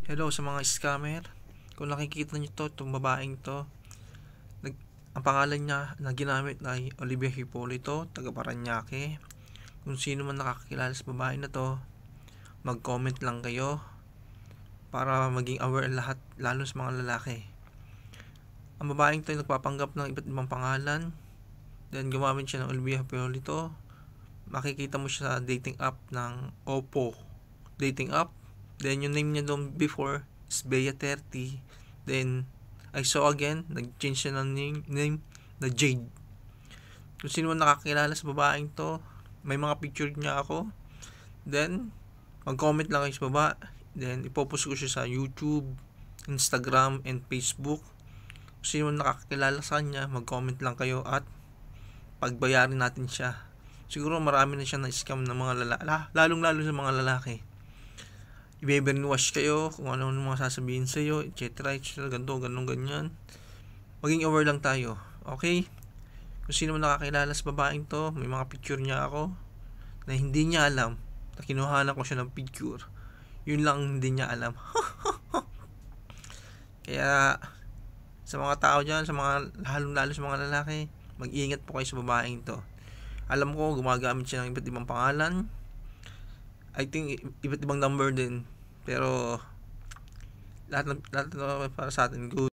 Hello sa mga scammer. Kung nakikita nyo to, itong babaeng to, ang pangalan niya na ginamit ay Olivia Hipolito, taga Paranaque. Kung sino man nakakilala sa babae na to, mag-comment lang kayo para maging aware lahat, lalo sa mga lalaki. Ang babaeng to ay nagpapanggap ng iba't ibang pangalan, then gumamit siya ng Olivia Hipolito. Makikita mo siya sa dating app ng Oppo dating app. Then yung name niya doon before is Bea30. Then I saw again, nag-change siya ng name na Jade. Kung sino man nakakilala sa babaeng to, may mga picture niya ako. Then mag-comment lang kayo sa baba. Then ipopost ko siya sa YouTube, Instagram, and Facebook. Kung sino man nakakilala sa kanya, mag-comment lang kayo at pagbayarin natin siya. Siguro marami na siya na-scam ng mga lalaki, lalong-lalo sa mga lalaki. I-brainwash kayo kung ano mga sasabihin sa iyo, etc. Ganito, ganyan. Maging aware lang tayo. Okay? Kung sino man nakakilala sa babaeng to, may mga picture niya ako na hindi niya alam na kinuhanan ko siya ng picture. Yun lang hindi niya alam. Kaya sa mga tao dyan, sa mga lalong-lalo sa mga lalaki, mag-iingat po kayo sa babaeng to. Alam ko, gumagamit siya ng iba't ibang pangalan. I think iba't ibang number din. Pero lahat para sa atin good.